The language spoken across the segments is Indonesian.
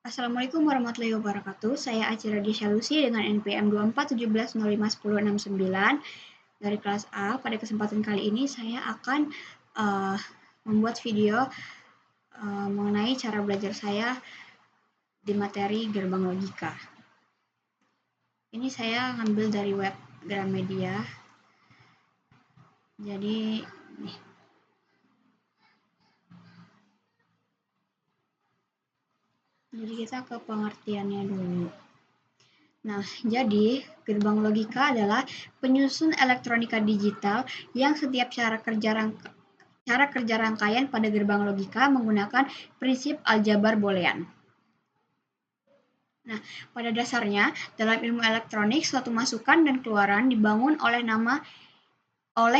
Assalamualaikum warahmatullahi wabarakatuh. Saya Aci Radisha Lucy dengan NPM 2417051069 dari kelas A. Pada kesempatan kali ini saya akan membuat video mengenai cara belajar saya di materi gerbang logika. Ini saya ngambil dari web Gramedia. Jadi nih. Jadi kita ke pengertiannya dulu. Nah, jadi gerbang logika adalah penyusun elektronika digital yang setiap cara kerja rangkaian pada gerbang logika menggunakan prinsip aljabar boolean. Nah, pada dasarnya dalam ilmu elektronik suatu masukan dan keluaran dibangun oleh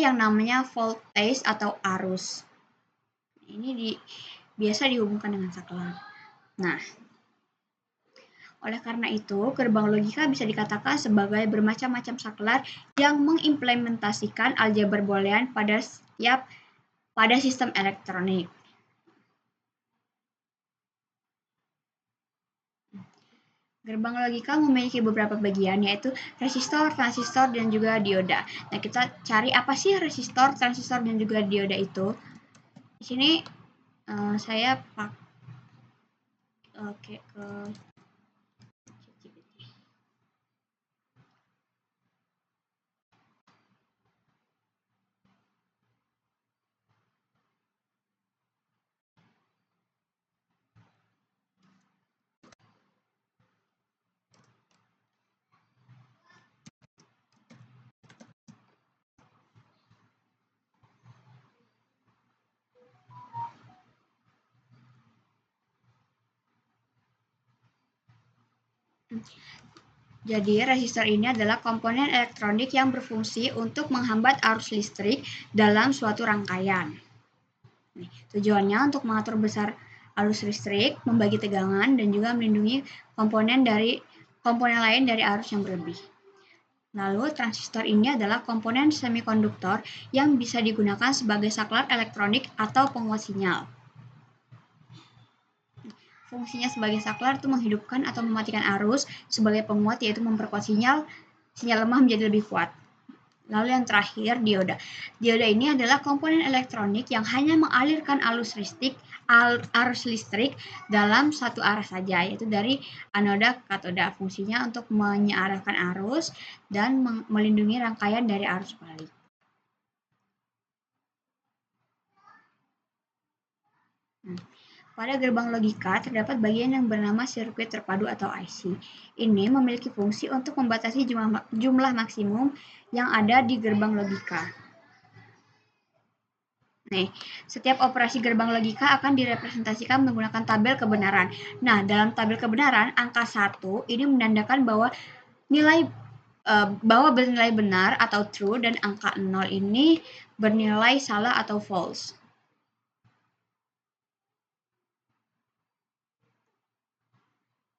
yang namanya voltage atau arus. Ini biasa dihubungkan dengan saklar. Nah, oleh karena itu, gerbang logika bisa dikatakan sebagai bermacam-macam saklar yang mengimplementasikan aljabar boolean pada sistem elektronik. Gerbang logika memiliki beberapa bagian, yaitu resistor, transistor, dan juga dioda. Nah, kita cari apa sih resistor, transistor, dan juga dioda itu. Di sini saya pakai ke Jadi, resistor ini adalah komponen elektronik yang berfungsi untuk menghambat arus listrik dalam suatu rangkaian. Tujuannya untuk mengatur besar arus listrik, membagi tegangan, dan juga melindungi komponen lain dari arus yang berlebih. Lalu, transistor ini adalah komponen semikonduktor yang bisa digunakan sebagai saklar elektronik atau penguat sinyal. Fungsinya sebagai saklar itu menghidupkan atau mematikan arus, sebagai penguat yaitu memperkuat sinyal lemah menjadi lebih kuat. Lalu yang terakhir, dioda. Dioda ini adalah komponen elektronik yang hanya mengalirkan arus listrik dalam satu arah saja, yaitu dari anoda ke katoda. Fungsinya untuk menyearahkan arus dan melindungi rangkaian dari arus balik. Pada gerbang logika, terdapat bagian yang bernama sirkuit terpadu atau IC. Ini memiliki fungsi untuk membatasi jumlah maksimum yang ada di gerbang logika. Nih, setiap operasi gerbang logika akan direpresentasikan menggunakan tabel kebenaran. Nah, dalam tabel kebenaran, angka 1 ini menandakan bahwa bernilai benar atau true, dan angka 0 ini bernilai salah atau false.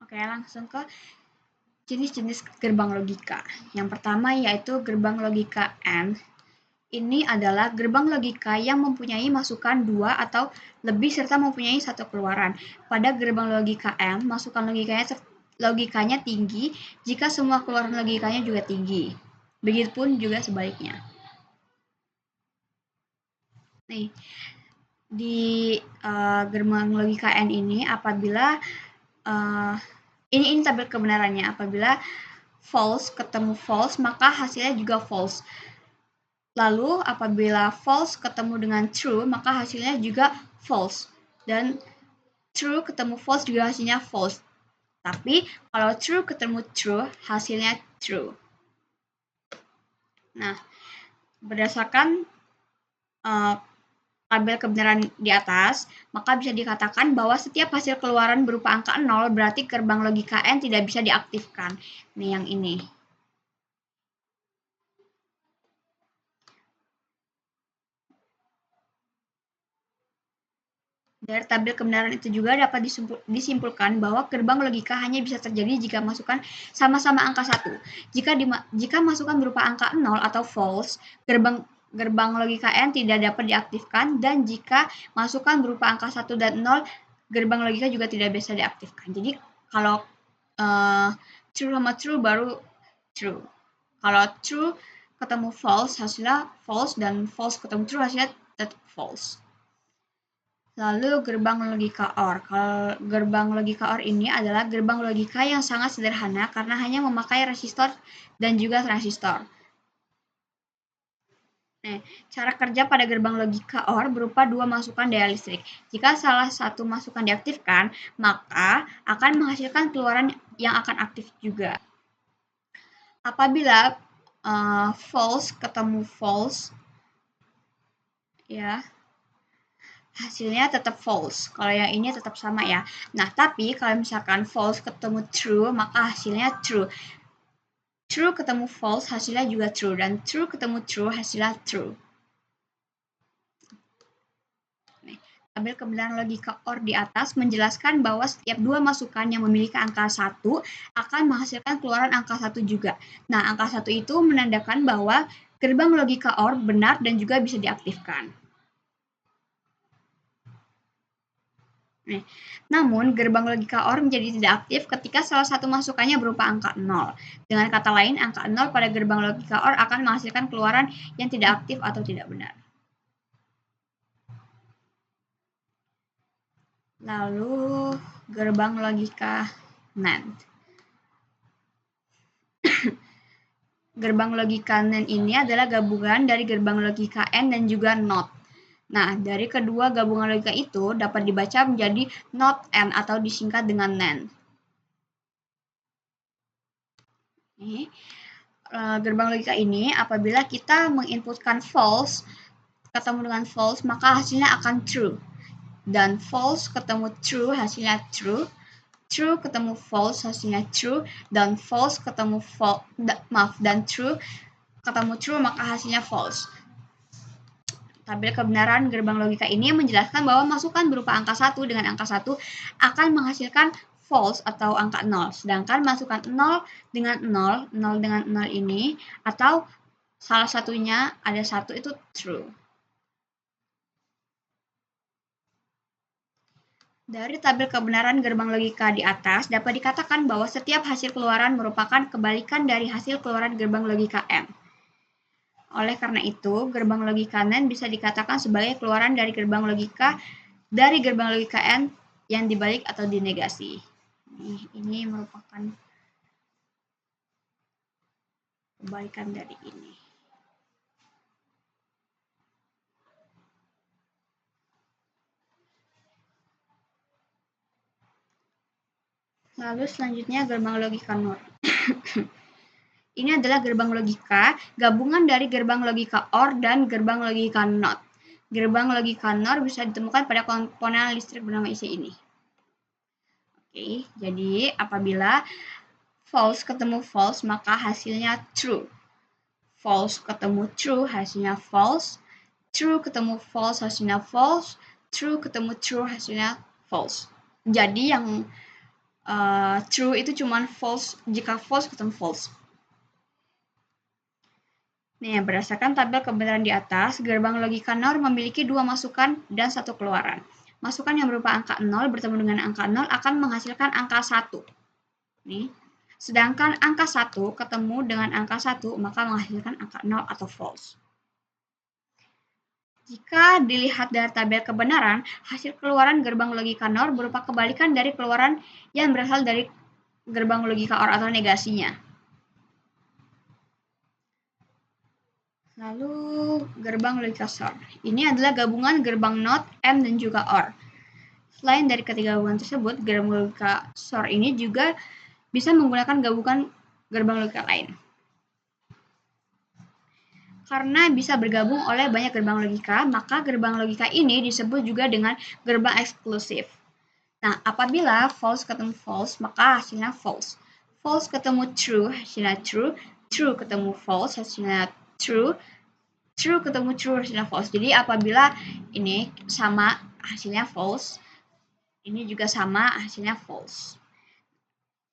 Oke, langsung ke jenis-jenis gerbang logika. Yang pertama yaitu gerbang logika AND. Ini adalah gerbang logika yang mempunyai masukan 2 atau lebih serta mempunyai satu keluaran. Pada gerbang logika AND, masukan logikanya tinggi jika semua keluaran logikanya juga tinggi. Begitupun juga sebaliknya. Nih, di gerbang logika AND ini apabila ini tabel kebenarannya. Apabila false ketemu false, maka hasilnya juga false. Lalu apabila false ketemu dengan true, maka hasilnya juga false. Dan true ketemu false juga hasilnya false. Tapi kalau true ketemu true, hasilnya true. Nah, berdasarkan tabel kebenaran di atas, maka bisa dikatakan bahwa setiap hasil keluaran berupa angka 0 berarti gerbang logika AND tidak bisa diaktifkan. Nih yang ini. Dari tabel kebenaran itu juga dapat disimpulkan bahwa gerbang logika hanya bisa terjadi jika masukan sama-sama angka 1. Jika masukan berupa angka 0 atau false, gerbang logika AND tidak dapat diaktifkan, dan jika masukan berupa angka 1 dan 0, gerbang logika juga tidak bisa diaktifkan. Jadi Kalau true sama true baru true. Kalau true ketemu false hasilnya false, dan false ketemu true hasilnya tetap false. Lalu gerbang logika OR. Kalau gerbang logika OR ini adalah gerbang logika yang sangat sederhana karena hanya memakai resistor dan juga transistor. Nah, cara kerja pada gerbang logika OR berupa dua masukan daya listrik. Jika salah satu masukan diaktifkan, maka akan menghasilkan keluaran yang akan aktif juga. Apabila false ketemu false, ya, hasilnya tetap false. Kalau yang ini tetap sama ya. Nah, tapi kalau misalkan false ketemu true, maka hasilnya true. True ketemu false, hasilnya juga true. Dan true ketemu true, hasilnya true. Tabel kebenaran logika OR di atas menjelaskan bahwa setiap dua masukan yang memiliki angka 1 akan menghasilkan keluaran angka 1 juga. Nah, angka 1 itu menandakan bahwa gerbang logika OR benar dan juga bisa diaktifkan. Namun, gerbang logika OR menjadi tidak aktif ketika salah satu masukannya berupa angka 0. Dengan kata lain, angka 0 pada gerbang logika OR akan menghasilkan keluaran yang tidak aktif atau tidak benar. Lalu, gerbang logika NAND. Gerbang logika NAND ini adalah gabungan dari gerbang logika AND dan juga NOT. Nah, dari kedua gabungan logika itu dapat dibaca menjadi NOT AND atau disingkat dengan NAND. Gerbang logika ini apabila kita menginputkan false ketemu dengan false, maka hasilnya akan true. Dan false ketemu true, hasilnya true. True ketemu false, hasilnya true. Dan false ketemu dan true ketemu true, maka hasilnya false. Tabel kebenaran gerbang logika ini menjelaskan bahwa masukan berupa angka 1 dengan angka 1 akan menghasilkan false atau angka 0. Sedangkan masukan 0 dengan 0 dengan 0 ini atau salah satunya ada 1 itu true. Dari tabel kebenaran gerbang logika di atas, dapat dikatakan bahwa setiap hasil keluaran merupakan kebalikan dari hasil keluaran gerbang logika M. Oleh karena itu, gerbang logika NAND bisa dikatakan sebagai keluaran dari gerbang logika N yang dibalik atau dinegasi. Ini merupakan kebalikan dari ini. Lalu selanjutnya gerbang logika NOR. Ini adalah gerbang logika gabungan dari gerbang logika OR dan gerbang logika NOT. Gerbang logika NOR bisa ditemukan pada komponen listrik bernama IC ini. Oke, jadi apabila false ketemu false, maka hasilnya true. False ketemu true, hasilnya false. True ketemu false, hasilnya false. True ketemu true, hasilnya false. Jadi yang true itu cuma false jika false ketemu false. Nih, berdasarkan tabel kebenaran di atas, gerbang logika NOR memiliki dua masukan dan satu keluaran. Masukan yang berupa angka 0 bertemu dengan angka 0 akan menghasilkan angka 1. Nih. Sedangkan angka 1 ketemu dengan angka 1 maka menghasilkan angka 0 atau false. Jika dilihat dari tabel kebenaran, hasil keluaran gerbang logika NOR berupa kebalikan dari keluaran yang berasal dari gerbang logika OR atau negasinya. Lalu gerbang logika SOR. Ini adalah gabungan gerbang NOT, M, dan juga OR. Selain dari ketiga gabungan tersebut, gerbang logika SOR ini juga bisa menggunakan gabungan gerbang logika lain. Karena bisa bergabung oleh banyak gerbang logika, maka gerbang logika ini disebut juga dengan gerbang eksklusif. Nah, apabila false ketemu false, maka hasilnya false. False ketemu true, hasilnya true. True ketemu false, hasilnya true. True ketemu true, hasilnya false. Jadi apabila ini sama, hasilnya false. Ini juga sama, hasilnya false.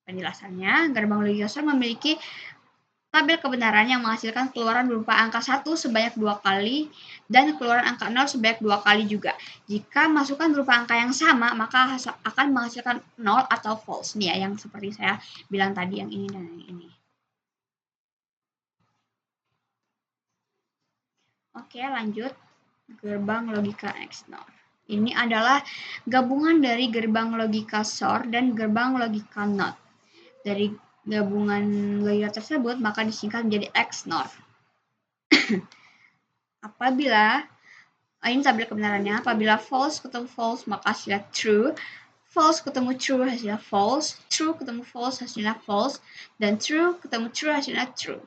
Penjelasannya, gerbang logika SOR memiliki tabel kebenaran yang menghasilkan keluaran berupa angka 1 sebanyak 2 kali dan keluaran angka 0 sebanyak 2 kali juga. Jika masukan berupa angka yang sama, maka akan menghasilkan 0 atau false. Nih ya, yang seperti saya bilang tadi, yang ini dan yang ini. Oke, lanjut. Gerbang logika XNOR. Ini adalah gabungan dari gerbang logika SOR dan gerbang logika NOT. Dari gabungan logika tersebut, maka disingkat menjadi XNOR. Apabila ini tabel kebenarannya, apabila false ketemu false, maka hasilnya true. False ketemu true, hasilnya false. True ketemu false, hasilnya false. Dan true ketemu true, hasilnya true.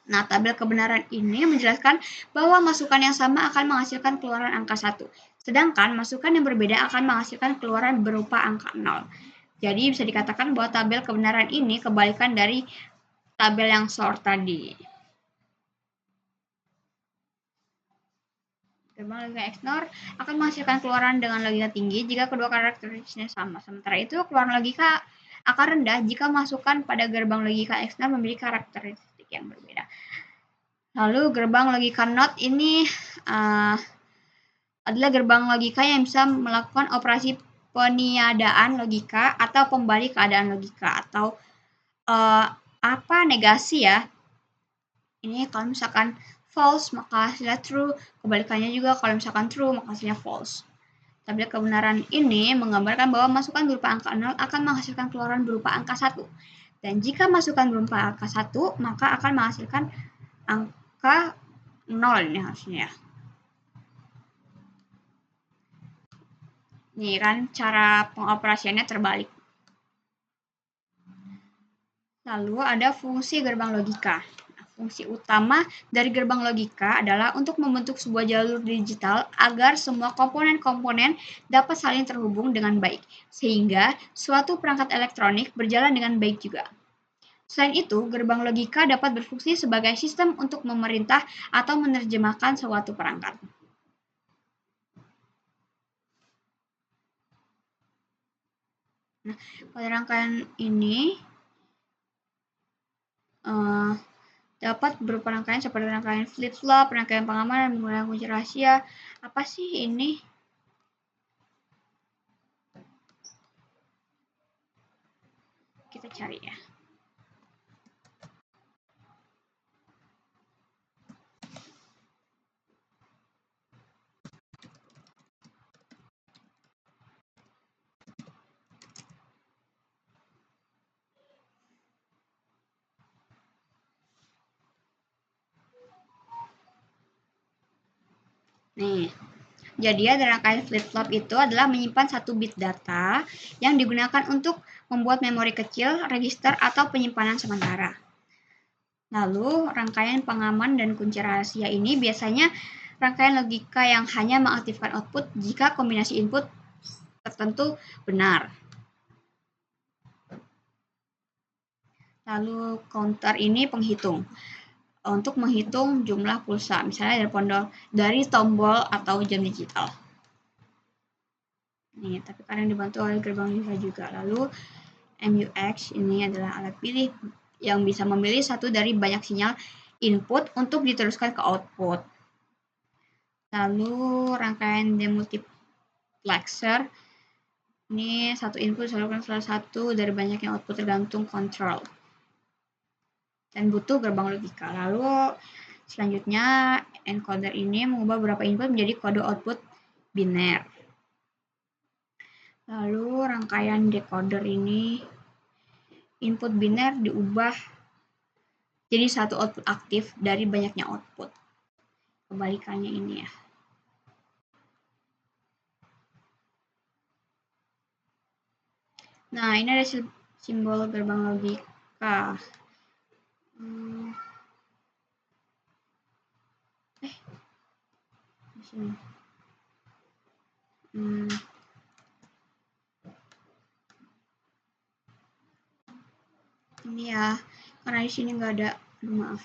Nah, tabel kebenaran ini menjelaskan bahwa masukan yang sama akan menghasilkan keluaran angka 1. Sedangkan masukan yang berbeda akan menghasilkan keluaran berupa angka 0. Jadi bisa dikatakan bahwa tabel kebenaran ini kebalikan dari tabel yang SOR tadi. Gerbang logika XNOR akan menghasilkan keluaran dengan logika tinggi jika kedua karakteristiknya sama. Sementara itu, keluaran logika akan rendah jika masukan pada gerbang logika XNOR memiliki karakteristik yang berbeda. Lalu gerbang logika NOT ini adalah gerbang logika yang bisa melakukan operasi peniadaan logika atau pembalik keadaan logika atau negasi ya. Ini kalau misalkan false maka hasilnya true, kebalikannya juga kalau misalkan true maka hasilnya false. Tabel kebenaran ini menggambarkan bahwa masukan berupa angka 0 akan menghasilkan keluaran berupa angka 1. Dan jika masukan berupa angka 1, maka akan menghasilkan angka 0 ini harusnya. Nih kan cara pengoperasiannya terbalik. Lalu ada fungsi gerbang logika. Fungsi utama dari gerbang logika adalah untuk membentuk sebuah jalur digital agar semua komponen-komponen dapat saling terhubung dengan baik, sehingga suatu perangkat elektronik berjalan dengan baik juga. Selain itu, gerbang logika dapat berfungsi sebagai sistem untuk memerintah atau menerjemahkan suatu perangkat. Nah, pada rangkaian ini dapat berupa rangkaian seperti rangkaian flip-flop, rangkaian pengamanan, menggunakan kunci rahasia. Apa sih ini? Kita cari ya. Nih, jadi ada rangkaian flip-flop itu adalah menyimpan 1 bit data yang digunakan untuk membuat memori kecil, register, atau penyimpanan sementara. Lalu, rangkaian pengaman dan kunci rahasia ini biasanya rangkaian logika yang hanya mengaktifkan output jika kombinasi input tertentu benar. Lalu, counter ini penghitung. Untuk menghitung jumlah pulsa, misalnya dari tombol atau jam digital. Nih, tapi kadang dibantu oleh gerbang logika juga. Lalu MUX ini adalah alat pilih yang bisa memilih satu dari banyak sinyal input untuk diteruskan ke output. Lalu rangkaian demultiplexer ini satu input disalurkan salah satu dari banyaknya output tergantung control dan butuh gerbang logika. Lalu selanjutnya encoder ini mengubah beberapa input menjadi kode output biner. Lalu rangkaian decoder ini input biner diubah jadi satu output aktif dari banyaknya output. Kebalikannya ini ya. Nah, ini ada simbol gerbang logika. Di sini. Ini ya, karena di sini nggak ada. Aduh, maaf.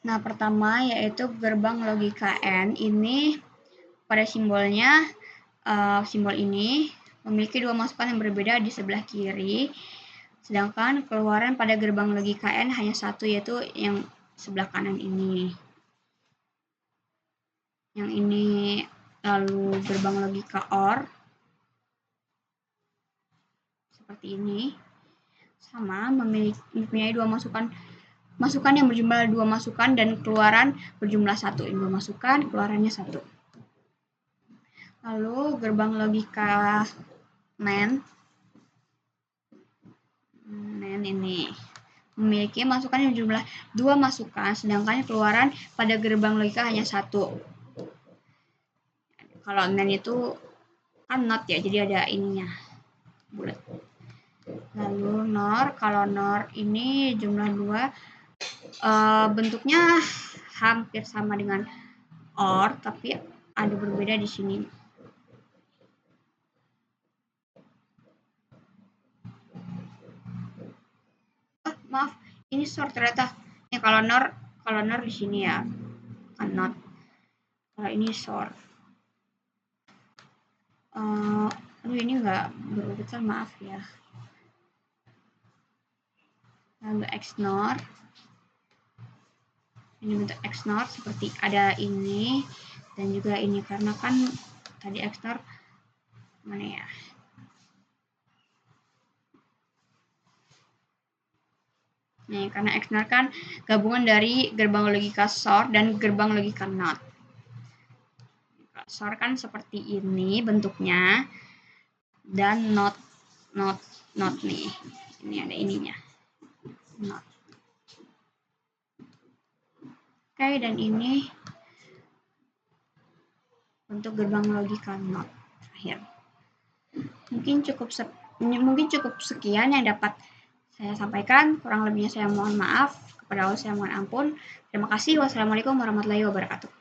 Nah, pertama yaitu gerbang logika N. Ini pada simbolnya, simbol ini memiliki dua masukan yang berbeda di sebelah kiri, sedangkan keluaran pada gerbang logika N hanya satu, yaitu yang sebelah kanan ini. Yang ini lalu gerbang logika OR seperti ini, sama mempunyai dua masukan yang berjumlah dua masukan dan keluaran berjumlah satu. Ini dua masukan, keluarannya satu. Lalu gerbang logika NAND ini memiliki masukan yang berjumlah dua masukan, sedangkan keluaran pada gerbang logika hanya satu. Kalau NAND itu kan NOT ya, jadi ada ininya bulat. Lalu NOR, kalau NOR ini jumlah dua, bentuknya hampir sama dengan OR, tapi ada berbeda di sini. Maaf, ini short ternyata. Ya, kalau NOR di sini ya, kan NOT. Kalau ini short. Aduh, ini nggak berurutan, maaf ya. Lalu XNOR. Ini bentuk XNOR seperti ada ini dan juga ini, karena kan tadi XNOR mana ya? Nih, karena XNOR kan gabungan dari gerbang logika SOR dan gerbang logika NOT. SOR kan seperti ini bentuknya, dan NOT nih. Ini ada ininya. NOT. Oke, dan ini untuk gerbang logika NOT terakhir. Mungkin cukup sekian yang dapat saya sampaikan. Kurang lebihnya saya mohon maaf. Kepada Allah saya mohon ampun. Terima kasih. Wassalamualaikum warahmatullahi wabarakatuh.